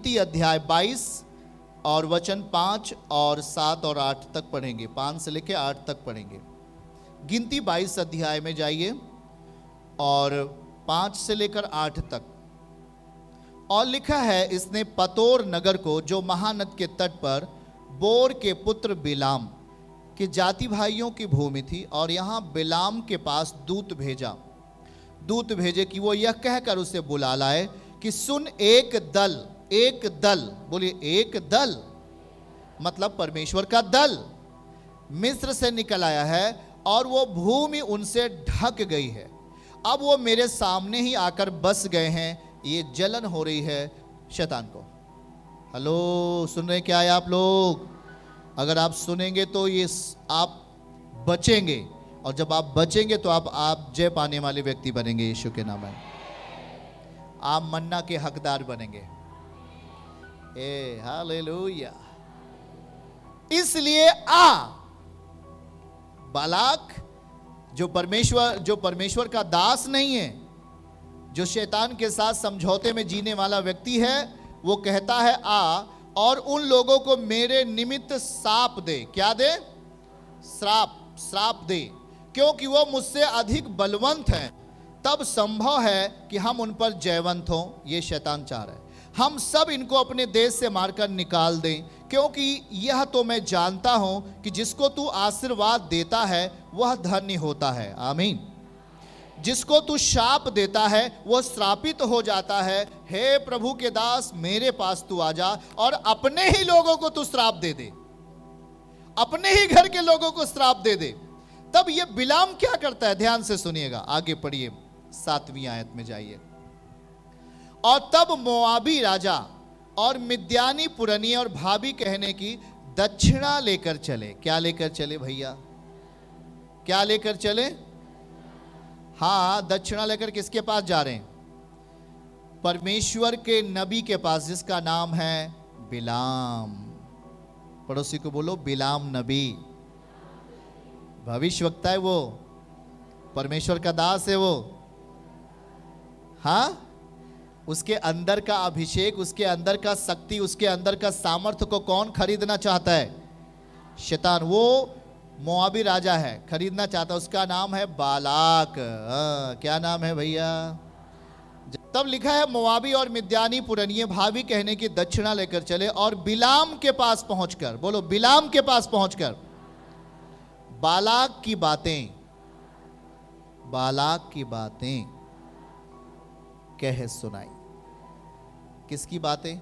गिनती अध्याय 22 और वचन 5 और 7 और 8 तक पढ़ेंगे। 5 से लेकर 8 तक पढ़ेंगे। गिनती 22 अध्याय में जाइए और 5 से लेकर 8 तक। और लिखा है, इसने पतोर नगर को जो महानद के तट पर बोर के पुत्र बिलाम के जाति भाइयों की भूमि थी, और यहाँ बिलाम के पास दूत भेजे कि वो यह कहकर उसे बुला लाए कि सुन, एक दल, बोलिए एक दल, मतलब परमेश्वर का दल मिस्र से निकल आया है और वो भूमि उनसे ढक गई है। अब वो मेरे सामने ही आकर बस गए हैं। ये जलन हो रही है शैतान को। हेलो, सुन रहे क्या है आप लोग? अगर आप सुनेंगे तो ये आप बचेंगे, और जब आप बचेंगे तो आप जय पाने वाले व्यक्ति बनेंगे यीशु के नाम में। आप मन्ना के हकदार बनेंगे। हालेलुया। इसलिए बालाक जो परमेश्वर का दास नहीं है, जो शैतान के साथ समझौते में जीने वाला व्यक्ति है, वो कहता है और उन लोगों को मेरे निमित्त श्राप दे। क्या दे? श्राप दे, क्योंकि वो मुझसे अधिक बलवंत हैं। तब संभव है कि हम उन पर जयवंत हों। ये शैतान चाह रहा है हम सब इनको अपने देश से मारकर निकाल दें, क्योंकि यह तो मैं जानता हूं कि जिसको तू आशीर्वाद देता है वह धन्य होता है। आमीन। जिसको तू शाप देता है वह श्रापित हो जाता है। हे प्रभु के दास, मेरे पास तू आ जा और अपने ही लोगों को तू श्राप दे दे, अपने ही घर के लोगों को श्राप दे दे। तब ये बिलाम क्या करता है? ध्यान से सुनिएगा, आगे पढ़िए, 7वीं आयत में जाइए। और तब मोआबी राजा और मिद्यानी पुरनिये और भाभी कहने की दक्षिणा लेकर चले। क्या लेकर चले भैया? क्या लेकर चले? हाँ, दक्षिणा लेकर किसके पास जा रहे हैं? परमेश्वर के नबी के पास, जिसका नाम है बिलाम। पड़ोसी को बोलो, बिलाम नबी भविष्यवक्ता है, वो परमेश्वर का दास है वो। हाँ, उसके अंदर का अभिषेक, उसके अंदर का शक्ति, उसके अंदर का सामर्थ्य को कौन खरीदना चाहता है? शैतान। वो मोआबी राजा है, खरीदना चाहता है। उसका नाम है बालाक। क्या नाम है भैया? तब लिखा है, मोआबी और मिद्यानी पुरनिये भाभी कहने की दक्षिणा लेकर चले और बिलाम के पास पहुंचकर, बोलो बिलाम के पास पहुंचकर बालाक की बातें कह सुनाई। किसकी बातें?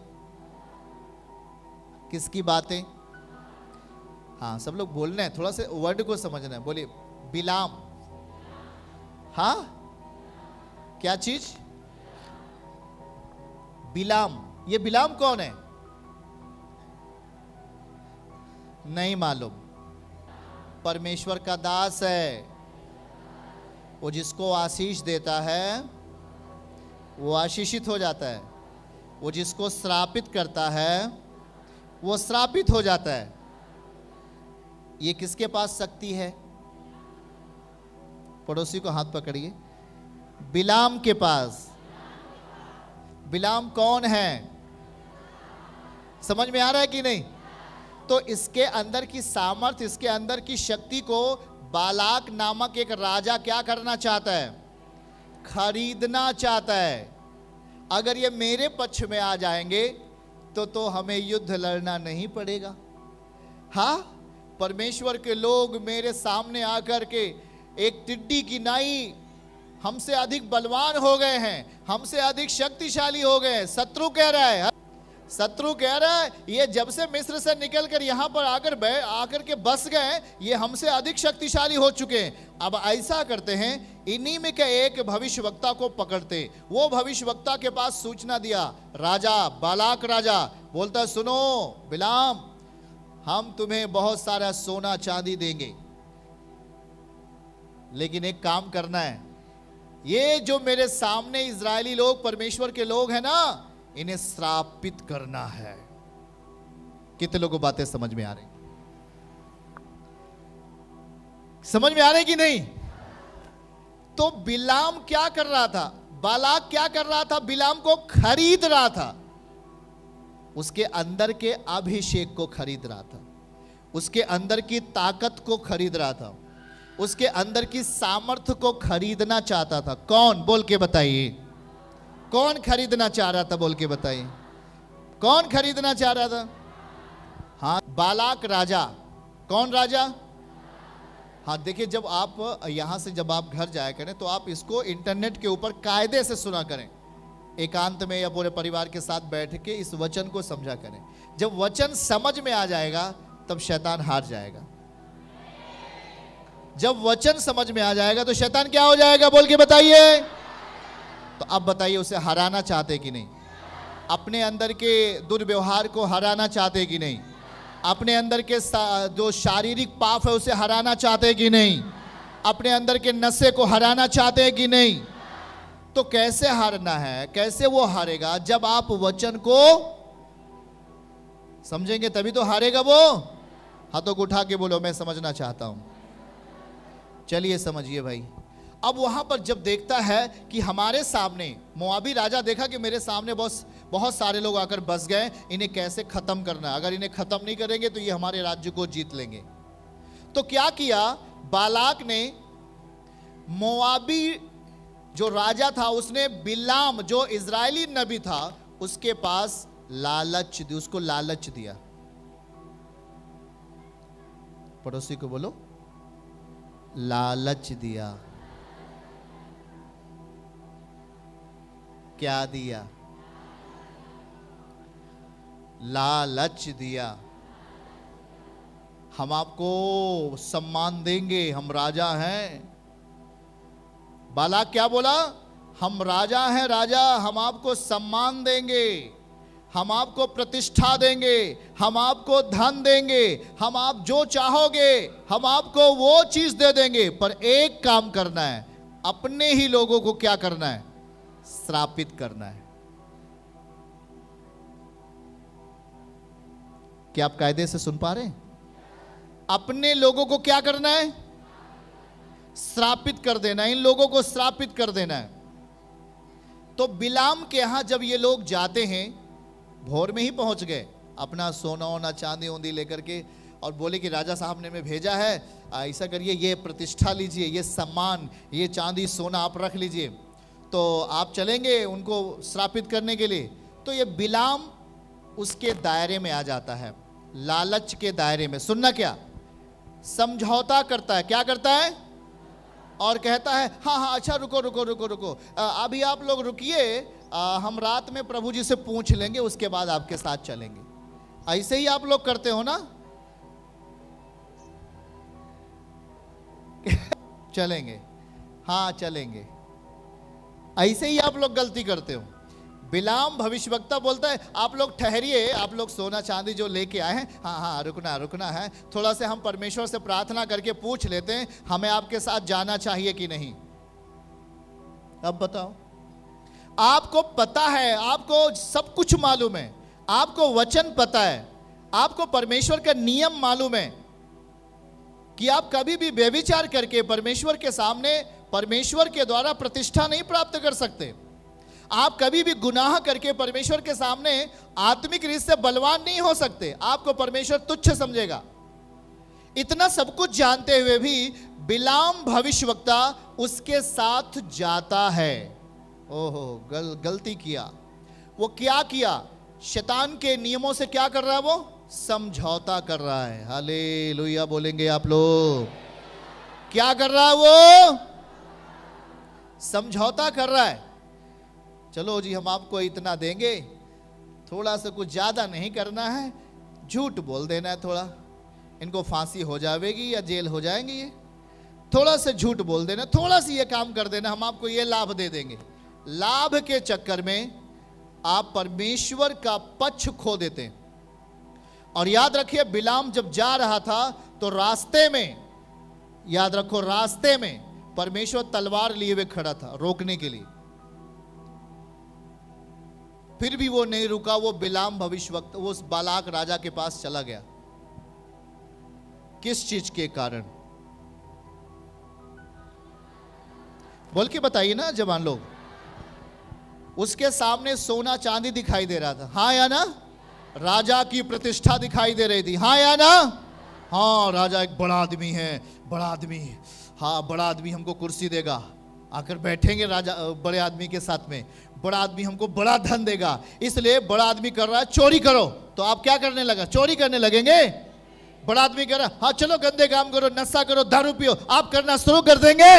किसकी बातें? हाँ, सब लोग बोलना है, थोड़ा सा वर्ड को समझना है। बोलिए बिलाम। हाँ, क्या चीज? बिलाम। ये बिलाम कौन है? नहीं मालूम। परमेश्वर का दास है। वो जिसको आशीष देता है वो आशीषित हो जाता है, वो जिसको श्रापित करता है वो श्रापित हो जाता है। ये किसके पास शक्ति है? पड़ोसी को हाथ पकड़िए, बिलाम के पास। बिलाम कौन है? समझ में आ रहा है कि नहीं? तो इसके अंदर की सामर्थ्य, इसके अंदर की शक्ति को बालाक नामक एक राजा क्या करना चाहता है? खरीदना चाहता है। अगर ये मेरे पक्ष में आ जाएंगे तो हमें युद्ध लड़ना नहीं पड़ेगा। हाँ, परमेश्वर के लोग मेरे सामने आकर के एक टिड्डी की नाई हमसे अधिक बलवान हो गए हैं, हमसे अधिक शक्तिशाली हो गए हैं। शत्रु कह रहा है ये जब से मिस्र से निकलकर यहां पर आकर के बस गए, ये हमसे अधिक शक्तिशाली हो चुके हैं। अब ऐसा करते हैं, इन्हीं में के एक भविष्यवक्ता को पकड़ते। वो भविष्यवक्ता के पास सूचना दिया, राजा बालाक राजा बोलता, सुनो बिलाम, हम तुम्हें बहुत सारा सोना चांदी देंगे, लेकिन एक काम करना है, ये जो मेरे सामने इजरायली लोग, परमेश्वर के लोग हैं ना, इन्हें श्रापित करना है। कितने लोगों को बातें समझ में आ रही? समझ में आ रही कि नहीं? तो बिलाम क्या कर रहा था? बालाक क्या कर रहा था? बिलाम को खरीद रहा था। उसके अंदर के अभिषेक को खरीद रहा था, उसके अंदर की ताकत को खरीद रहा था, उसके अंदर की सामर्थ्य को खरीदना चाहता था। कौन? बोल के बताइए। कौन खरीदना चाह रहा था? बोल के बताइए। कौन खरीदना चाह रहा था? हाँ, बालाक राजा। कौन राजा? हाँ, देखिए, जब आप यहां से जब आप घर जाया करें तो आप इसको इंटरनेट के ऊपर कायदे से सुना करें, एकांत में या पूरे परिवार के साथ बैठ के इस वचन को समझा करें। जब वचन समझ में आ जाएगा तब शैतान हार जाएगा। जब वचन समझ में आ जाएगा तो शैतान क्या हो जाएगा? बोल के बताइए। तो अब बताइए, उसे हराना चाहते कि नहीं? अपने अंदर के दुर्व्यवहार को हराना चाहते कि नहीं? अपने अंदर के जो शारीरिक पाप है उसे हराना चाहते कि नहीं? अपने अंदर के नशे को हराना चाहते कि नहीं? तो कैसे हारना है? कैसे वो हारेगा? जब आप वचन को समझेंगे तभी तो हारेगा वो। हाथों को उठा के बोलो, मैं समझना चाहता हूं। चलिए समझिए भाई। अब वहां पर जब देखता है कि हमारे सामने मोआबी राजा देखा कि मेरे सामने बहुत सारे लोग आकर बस गए, इन्हें कैसे खत्म करना है, अगर इन्हें खत्म नहीं करेंगे तो ये हमारे राज्य को जीत लेंगे। तो क्या किया बालाक ने? मोआबी जो राजा था उसने बिलाम जो इजरायली नबी था उसके पास लालच दी, उसको लालच दिया। पड़ोसी को बोलो, लालच दिया। क्या दिया? लालच दिया। हम आपको सम्मान देंगे, हम राजा हैं। बालाक क्या बोला? हम राजा हैं, राजा, हम आपको सम्मान देंगे, हम आपको प्रतिष्ठा देंगे, हम आपको धन देंगे, हम आप जो चाहोगे हम आपको वो चीज दे देंगे। पर एक काम करना है, अपने ही लोगों को क्या करना है? श्रापित करना है। क्या आप कायदे से सुन पा रहे हैं? अपने लोगों को क्या करना है? श्रापित कर देना है। इन लोगों को श्रापित कर देना है। तो बिलाम के यहां जब ये लोग जाते हैं, भोर में ही पहुंच गए, अपना सोना ओना चांदी ओंदी लेकर के, और बोले कि राजा साहब ने हमें भेजा है, ऐसा करिए, ये प्रतिष्ठा लीजिए, ये सम्मान, ये चांदी सोना आप रख लीजिए, तो आप चलेंगे उनको श्रापित करने के लिए। तो ये बिलाम उसके दायरे में आ जाता है, लालच के दायरे में। सुनना, क्या समझौता करता है? क्या करता है? और कहता है हाँ हाँ अच्छा, रुको रुको रुको रुको, अभी आप लोग रुकिए, हम रात में प्रभु जी से पूछ लेंगे, उसके बाद आपके साथ चलेंगे। ऐसे ही आप लोग करते हो ना? चलेंगे, हाँ चलेंगे, ऐसे ही आप लोग गलती करते हो। बिलाम भविष्यवक्ता बोलता है आप लोग ठहरिए, आप लोग सोना चांदी जो लेके आए हैं, हाँ हाँ रुकना रुकना है, थोड़ा से हम परमेश्वर से प्रार्थना करके पूछ लेते हैं हमें आपके साथ जाना चाहिए कि नहीं। अब बताओ, आपको पता है, आपको सब कुछ मालूम है, आपको वचन पता है, आपको परमेश्वर का नियम मालूम है कि आप कभी भी व्यभिचार करके परमेश्वर के सामने परमेश्वर के द्वारा प्रतिष्ठा नहीं प्राप्त कर सकते। आप कभी भी गुनाह करके परमेश्वर के सामने आत्मिक रीत से बलवान नहीं हो सकते, आपको परमेश्वर तुच्छ समझेगा। इतना सब कुछ जानते हुए भी बिलाम भविष्यवक्ता उसके साथ जाता है। ओहो, गलती किया। वो क्या किया? शैतान के नियमों से क्या कर रहा है? वो समझौता कर रहा है। हालेलुया बोलेंगे आप लोग। क्या कर रहा है? वो समझौता कर रहा है। चलो जी, हम आपको इतना देंगे, थोड़ा सा कुछ ज्यादा नहीं करना है, झूठ बोल देना है, थोड़ा इनको फांसी हो जाएगी या जेल हो जाएंगे, ये थोड़ा सा झूठ बोल देना, थोड़ा सा ये काम कर देना, हम आपको ये लाभ दे देंगे। लाभ के चक्कर में आप परमेश्वर का पक्ष खो देते हैं। और याद रखिए, बिलाम जब जा रहा था तो रास्ते में, याद रखो, रास्ते में परमेश्वर तलवार लिए हुए खड़ा था रोकने के लिए, फिर भी वो नहीं रुका। वो बिलाम भविष्यवक्ता वो उस बालाक राजा के पास चला गया। किस चीज के कारण? बोल के बताइए ना जवान लोग। उसके सामने सोना चांदी दिखाई दे रहा था, हाँ या ना? राजा की प्रतिष्ठा दिखाई दे रही थी, हाँ या ना? हाँ, राजा एक बड़ा आदमी है, बड़ा आदमी, हाँ बड़ा आदमी हमको कुर्सी देगा, आकर बैठेंगे राजा बड़े आदमी के साथ में, बड़ा आदमी हमको बड़ा धन देगा, इसलिए बड़ा आदमी कर रहा है चोरी करो, तो आप क्या करने लगा? चोरी करने लगेंगे। बड़ा आदमी कह रहा है हाँ चलो गंदे काम करो, नशा करो, दारू पियो, आप करना शुरू कर देंगे।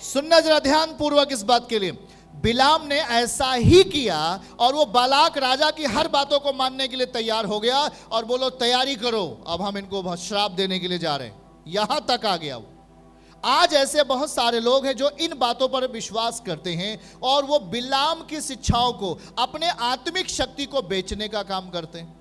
सुनना जरा ध्यान पूर्वक इस बात के लिए, बिलाम ने ऐसा ही किया और वो बालाक राजा की हर बातों को मानने के लिए तैयार हो गया और बोलो तैयारी करो, अब हम इनको श्राप देने के लिए जा रहे हैं, यहां तक आ गया वो। आज ऐसे बहुत सारे लोग हैं जो इन बातों पर विश्वास करते हैं और वो बिलाम की शिक्षाओं को, अपने आत्मिक शक्ति को बेचने का काम करते हैं,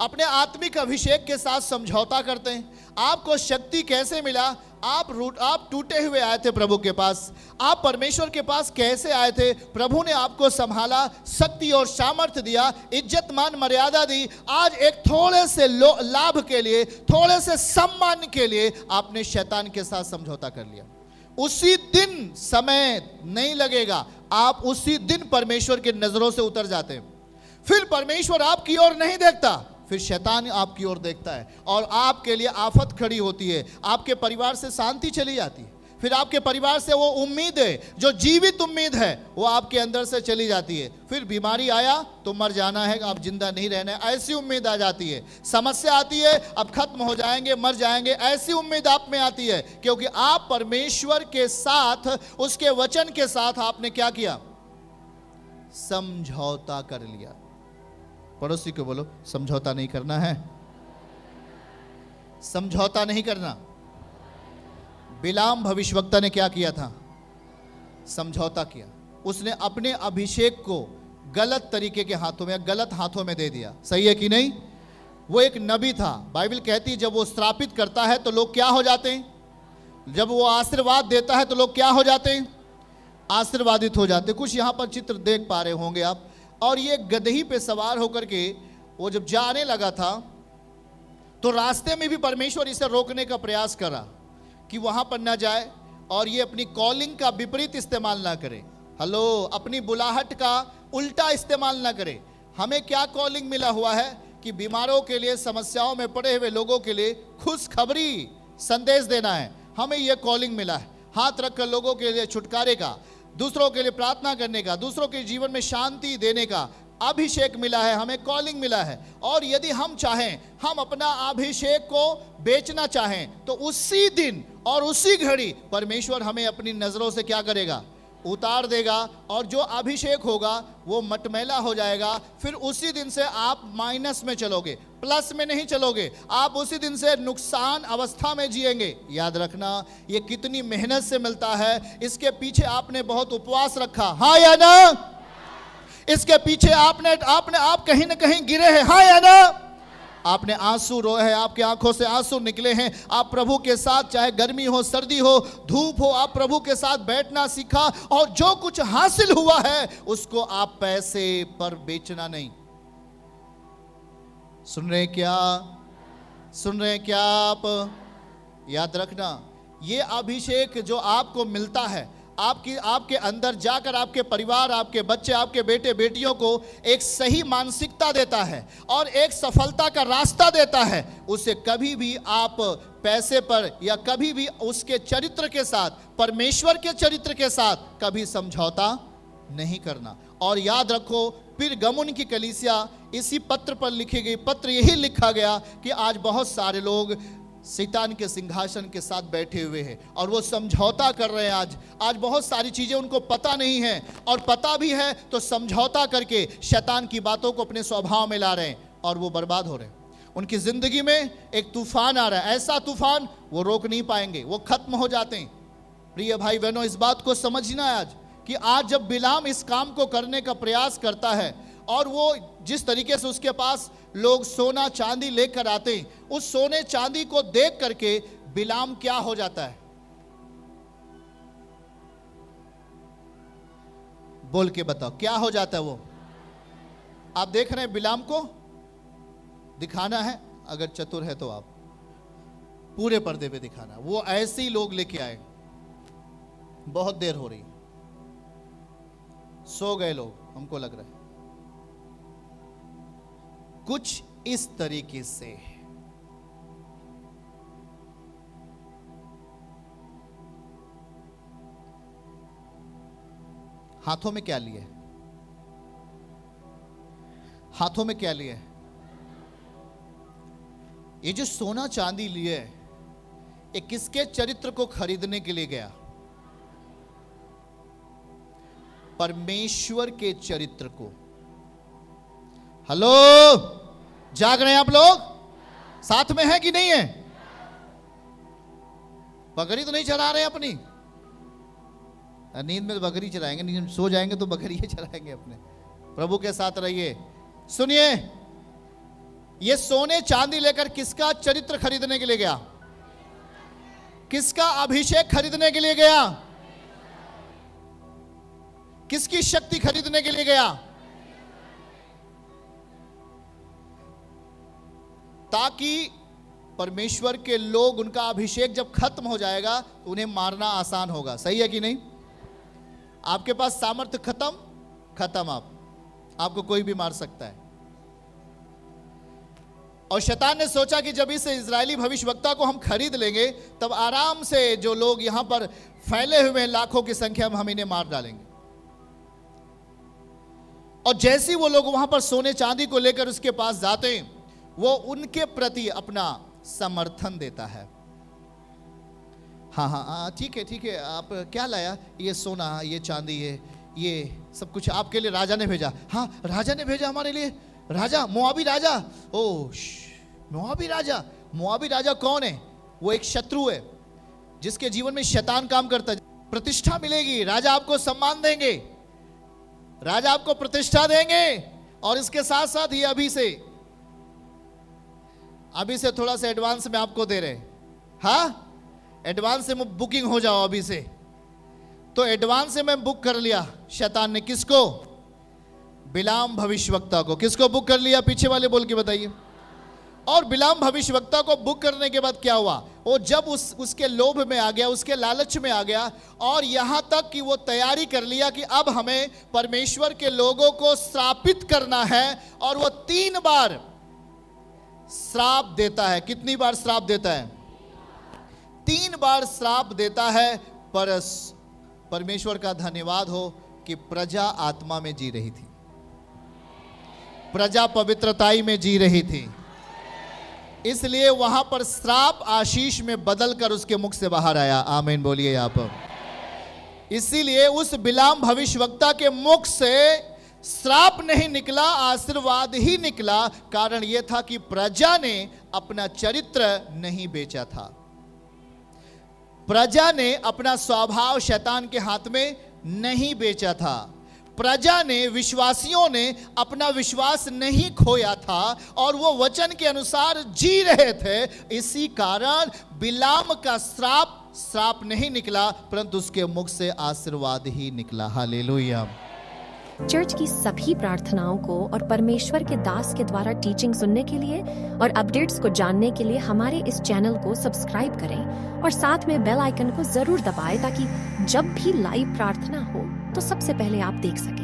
अपने आत्मिक अभिषेक के साथ समझौता करते हैं। आपको शक्ति कैसे मिला? आप टूटे हुए आए थे प्रभु के पास, आप परमेश्वर के पास कैसे आए थे? प्रभु ने आपको संभाला, शक्ति और सामर्थ्य दिया, इज्जत मान मर्यादा दी। आज एक थोड़े से लाभ के लिए, थोड़े से सम्मान के लिए आपने शैतान के साथ समझौता कर लिया। उसी दिन, समय नहीं लगेगा, आप उसी दिन परमेश्वर की नजरों से उतर जाते हैं। फिर परमेश्वर आपकी ओर नहीं देखता, फिर शैतान आपकी ओर देखता है और आपके लिए आफत खड़ी होती है, आपके परिवार से शांति चली जाती है, फिर आपके परिवार से वो उम्मीद है, जो जीवित उम्मीद है, वो आपके अंदर से चली जाती है। फिर बीमारी आया तो मर जाना है, आप जिंदा नहीं रहना है, ऐसी उम्मीद आ जाती है। समस्या आती है, अब खत्म हो जाएंगे, मर जाएंगे, ऐसी उम्मीद आप में आती है, क्योंकि आप परमेश्वर के साथ, उसके वचन के साथ आपने क्या किया? समझौता कर लिया। पड़ोसी को बोलो समझौता नहीं करना है, समझौता नहीं करना। बिलाम भविष्यवक्ता ने क्या किया था? समझौता किया। उसने अपने अभिषेक को गलत तरीके के हाथों में, गलत हाथों में दे दिया। सही है कि नहीं? वो एक नबी था। बाइबल कहती है जब वो श्रापित करता है तो लोग क्या हो जाते हैं? जब वो आशीर्वाद देता है तो लोग क्या हो जाते हैं? आशीर्वादित हो जाते। कुछ यहां पर चित्र देख पा रहे होंगे आप। और ये गदही पे सवार होकर के वो जब जाने लगा था तो रास्ते में भी परमेश्वर इसे रोकने का प्रयास करा कि वहां पर ना जाए और ये अपनी कॉलिंग का विपरीत इस्तेमाल ना करे। हेलो, अपनी बुलाहट का उल्टा इस्तेमाल ना करे। हमें क्या कॉलिंग मिला हुआ है कि बीमारों के लिए, समस्याओं में पड़े हुए लोगों के लिए खुशखबरी संदेश देना है। हमें यह कॉलिंग मिला है, हाथ रखकर लोगों के लिए छुटकारे का, दूसरों के लिए प्रार्थना करने का, दूसरों के जीवन में शांति देने का अभिषेक मिला है, हमें कॉलिंग मिला है। और यदि हम चाहें, हम अपना अभिषेक को बेचना चाहें तो उसी दिन और उसी घड़ी परमेश्वर हमें अपनी नजरों से क्या करेगा? उतार देगा और जो अभिषेक होगा वो मटमैला हो जाएगा। फिर उसी दिन से आप माइनस में चलोगे, प्लस में नहीं चलोगे। आप उसी दिन से नुकसान अवस्था में जिएंगे। याद रखना, ये कितनी मेहनत से मिलता है। इसके पीछे आपने बहुत उपवास रखा, हाँ या ना? इसके पीछे आप कहीं ना कहीं गिरे हैं, हाँ या ना? आपने आंसू रोए हैं, आपकी आंखों से आंसू निकले हैं। आप प्रभु के साथ, चाहे गर्मी हो, सर्दी हो, धूप हो, आप प्रभु के साथ बैठना सीखा और जो कुछ हासिल हुआ है उसको आप पैसे पर बेचना नहीं। सुन रहे क्या? सुन रहे क्या आप? याद रखना, ये अभिषेक जो आपको मिलता है, आपके अंदर जाकर आपके परिवार, आपके बच्चे, आपके बेटे बेटियों को एक सही मानसिकता देता है और एक सफलता का रास्ता देता है। उसे कभी भी आप पैसे पर या कभी भी उसके चरित्र के साथ, परमेश्वर के चरित्र के साथ कभी समझौता नहीं करना। और याद रखो, फिर गमुन की कलीसिया, इसी पत्र पर लिखी गई पत्र यही लिखा गया कि आज बहुत सारे लोग शैतान के सिंहासन के साथ बैठे हुए हैं और वो समझौता कर रहे हैं। आज बहुत सारी चीजें उनको पता नहीं है, और पता भी है तो समझौता करके शैतान की बातों को अपने स्वभाव में ला रहे हैं और वो बर्बाद हो रहे हैं। उनकी जिंदगी में एक तूफान आ रहा है, ऐसा तूफान वो रोक नहीं पाएंगे, वो खत्म हो जाते हैं। प्रिय भाई बहनों, इस बात को समझना है आज कि आज जब बिलाम इस काम को करने का प्रयास करता है और वो जिस तरीके से उसके पास लोग सोना चांदी लेकर आते हैं, उस सोने चांदी को देख करके बिलाम क्या हो जाता है? बोल के बताओ, क्या हो जाता है वो? आप देख रहे हैं बिलाम को दिखाना है, अगर चतुर है तो आप पूरे पर्दे पे दिखाना। वो ऐसे ही लोग लेके आए, बहुत देर हो रही है, सो गए लोग, हमको लग रहा है। कुछ इस तरीके से। हाथों में क्या लिए? हाथों में क्या लिए? ये जो सोना चांदी लिए, ये किसके चरित्र को खरीदने के लिए गया? परमेश्वर के चरित्र को। हेलो, जाग रहे हैं आप लोग? साथ में है कि नहीं है? बकरी तो नहीं चरा रहे अपनी? नींद में तो बकरी चलाएंगे, नींद में सो जाएंगे तो बकरी ही चलाएंगे अपने। प्रभु के साथ रहिए। सुनिए, ये सोने चांदी लेकर किसका चरित्र खरीदने के लिए गया? किसका अभिषेक खरीदने के लिए गया? किसकी शक्ति खरीदने के लिए गया? ताकि परमेश्वर के लोग, उनका अभिषेक जब खत्म हो जाएगा तो उन्हें मारना आसान होगा। सही है कि नहीं? आपके पास सामर्थ्य खत्म, आपको कोई भी मार सकता है। और शैतान ने सोचा कि जब इस इजरायली भविष्यवक्ता को हम खरीद लेंगे तब आराम से जो लोग यहां पर फैले हुए लाखों की संख्या में हम इन्हें मार डालेंगे। और जैसे ही वो लोग वहां पर सोने चांदी को लेकर उसके पास जाते हैं, वो उनके प्रति अपना समर्थन देता है। हाँ, ठीक है, आप क्या लाया? ये सोना, ये चांदी, ये सब कुछ आपके लिए राजा ने भेजा। हाँ, राजा ने भेजा हमारे लिए। राजा, मोआबी राजा। मोआबी राजा कौन है? वो एक शत्रु है जिसके जीवन में शैतान काम करता है। प्रतिष्ठा मिलेगी, राजा आपको सम्मान देंगे, राजा आपको प्रतिष्ठा देंगे। और इसके साथ साथ ये अभी से थोड़ा सा एडवांस में आपको दे रहे। हाँ, एडवांस में बुकिंग हो जाओ अभी से। तो एडवांस में बुक कर लिया शैतान ने। किसको? बिलाम भविष्यवक्ता को। किसको बुक कर लिया? पीछे वाले बोल के बताइए। और बिलाम भविष्यवक्ता को बुक करने के बाद क्या हुआ? वो जब उसके लोभ में आ गया, उसके लालच में आ गया, और यहां तक कि वो तैयारी कर लिया कि अब हमें परमेश्वर के लोगों को श्रापित करना है। और वो 3 बार श्राप देता है। कितनी बार श्राप देता है? 3 बार श्राप देता है। पर परमेश्वर का धन्यवाद हो कि प्रजा आत्मा में जी रही थी, प्रजा पवित्रताई में जी रही थी, इसलिए वहां पर श्राप आशीष में बदलकर उसके मुख से बाहर आया। आमीन बोलिए आप। इसीलिए उस बिलाम भविष्यवक्ता के मुख से श्राप नहीं निकला, आशीर्वाद ही निकला। कारण यह था कि प्रजा ने अपना चरित्र नहीं बेचा था। प्रजा ने अपना स्वभाव शैतान के हाथ में नहीं बेचा था। प्रजा ने, विश्वासियों ने अपना विश्वास नहीं खोया था और वो वचन के अनुसार जी रहे थे। इसी कारण बिलाम का श्राप नहीं निकला, परंतु उसके मुख से आशीर्वाद ही निकला। हालेलुया। चर्च की सभी प्रार्थनाओं को और परमेश्वर के दास के द्वारा टीचिंग सुनने के लिए और अपडेट्स को जानने के लिए हमारे इस चैनल को सब्सक्राइब करें और साथ में बेल आइकन को जरूर दबाएं ताकि जब भी लाइव प्रार्थना हो तो सबसे पहले आप देख सकें।